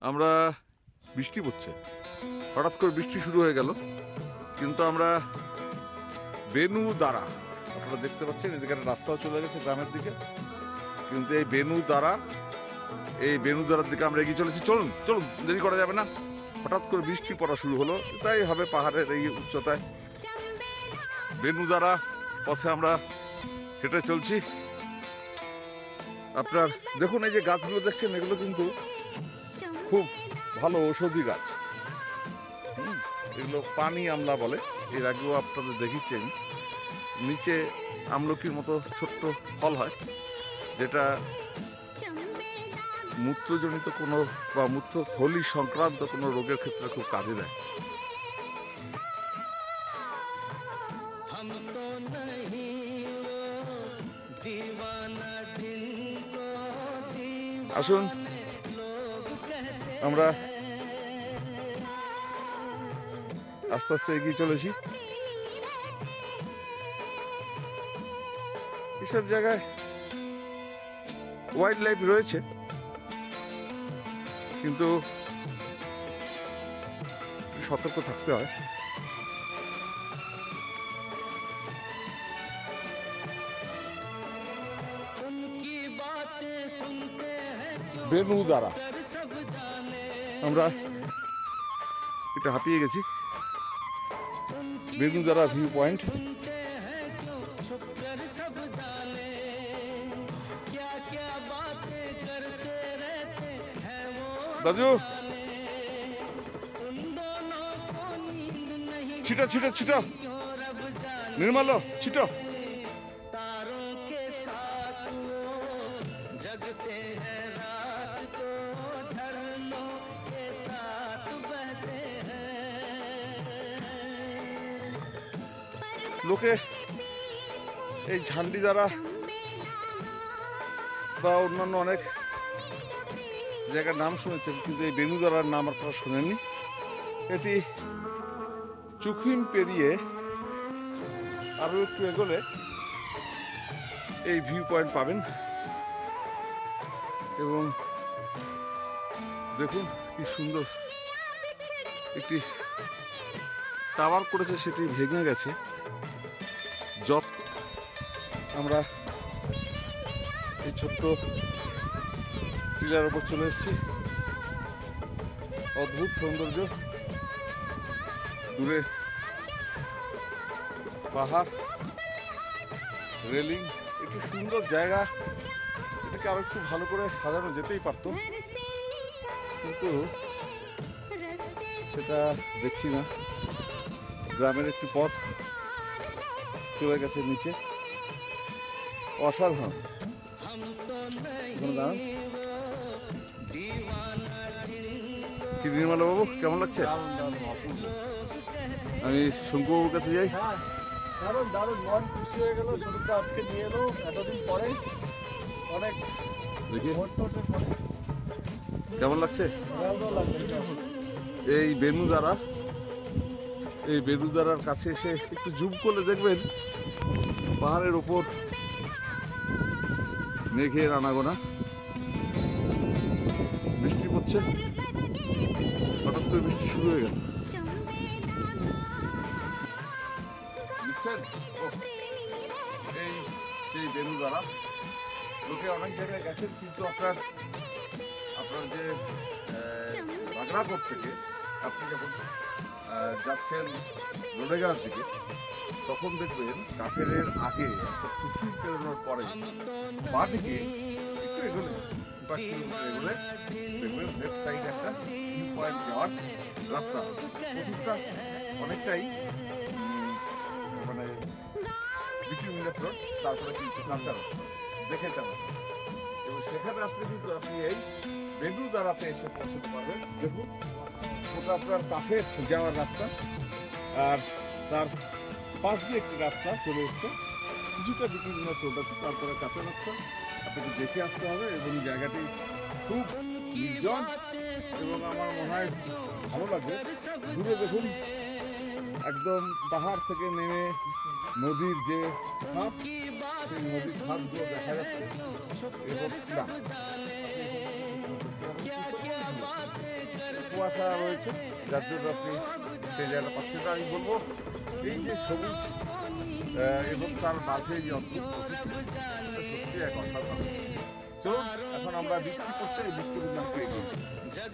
আমরা বৃষ্টি পড়ছে, হঠাৎ করে বৃষ্টি শুরু হয়ে গেল, কিন্তু আমরা বেনু দ্বারা, আপনারা দেখতে পাচ্ছেন এদিকে একটা রাস্তাও চলে গেছে গ্রামের দিকে, কিন্তু এই বেনু দ্বারার দিকে আমরা এগিয়ে চলেছি। চলুন চলুন, দেরি করা যাবে না। হঠাৎ করে বৃষ্টি পড়া শুরু হলো, তাই হবে পাহাড়ের এই উচ্চতায়। বেনু দ্বারা পথে আমরা হেঁটে চলছি। আপনার দেখুন, এই যে গাছগুলো দেখছেন, এগুলো কিন্তু খুব ভালো ঔষধি গাছ। এগুলো পানি আমলা বলে। এর আগেও আপনাদের দেখিয়েছেন, নিচে আমলকির মতো ছোট্ট ফল হয়, যেটা মূত্রজনিত কোনো বা মূত্রথলি সংক্রান্ত কোনো রোগের ক্ষেত্রে খুব কাজে দেয়। আসুন আমরা আস্তে আস্তে এগিয়ে চলেছি। এসব জায়গায় ওয়াইল্ড লাইফ রয়েছে, কিন্তু সতর্ক থাকতে হয়। বেনু দ্বারা আমরা এটা হাঁপিয়ে গেছি। বেনু দ্বারা ভিউ পয়েন্ট। দাদু, ছিটো ছিটো ছিটো, নির্মল ছিটো। লোকে এই ঝান্ডি দ্বারা বা অন্যান্য অনেক জায়গার নাম শুনেছেন, কিন্তু এই বেনু দ্বারার নাম আপনারা শোনেননি। এটি চুখিম পেরিয়ে আরও একটু এগোলে এই ভিউ পয়েন্ট পাবেন। এবং দেখুন কি সুন্দর একটি টাওয়ার করেছে, সেটি ভেঙে গেছে। আমরা এই ছোট্ট টিলার উপর চলে এসেছি। অদ্ভুত সৌন্দর্য, দূরে পাহাড়, রেলিং, একটু সুন্দর জায়গা। এটাকে আরো একটু ভালো করে সাজানো যেতেই পারতো, কিন্তু সেটা দেখছি না। গ্রামের একটি পথ চলে গেছে নিচে, অসাধারণ। কি নির্মল বাবু, কেমন লাগছে? আমি শঙ্কুবাবুর কাছে যাই। দারুণ দারুণ, মন খুশি হয়ে গেল। শরীরটা আজকে নিয়ে এলো এতদিন পরে, অনেক দেখি কেমন লাগছে। এই বেনু দ্বারার কাছে এসে একটু জুম করলে দেখবেন পাহাড়ের ওপর মেঘের আনাগোনা, বৃষ্টি পড়ছে, হঠাৎ করে বৃষ্টি শুরু হয়ে গেল। বুঝছেন, এই সেই বেনু দ্বারা লোকে অনেক জায়গায় গেছেন, কিন্তু আপনার যে বাগড়াকোট থেকে আপনি যখন যাচ্ছেন রোডেগার দিকে, তখন দেখবেন কাকেরের আগে একটা চুক্তি পেরোনোর পরে বাঁদিকে একটু এগোলে দেখবেন লেফট সাইডে একটা ভিউ পয়েন্ট যাওয়ার রাস্তা। ওষুধটা অনেকটাই মানে বিটুইনাস রোড, তারপরে কিন্তু কাঁচা রোড দেখে চালান। এবং সেখানে আসলে কিন্তু আপনি এই বেনু দ্বারাতে এসে পৌঁছতে পারবেন। দেখুন, ওটা আপনার কাছে যাওয়ার রাস্তা, আর তার পাশ দিয়ে একটি রাস্তা চলে এসছে। কিছুটা বিটুইনাস রোড আছে, তারপরে কাঁচা রাস্তা। আপনাকে দেখে আসতে হবে, এবং জায়গাটি খুব নির্জন এবং আমার মনে হয় ভালো লাগবে। দূরে দেখুন, একদম পাহাড় থেকে নেমে নদীর যে খাত, সেই নদীর খাতগুলো দেখা যাচ্ছে। এবং কুয়াশা রয়েছে, যার জন্য আপনি সেই জায়গাটা পাচ্ছেন না। আমি বলবো এই যে সবুজ এবং তার মাঝে যে অদ্ভুত প্রকৃতি, এটা সত্যি এক অসাধারণ। চলুন এখন আমরা বৃষ্টি করছে, এই বৃষ্টিগুলো একটু এগিয়ে যাই।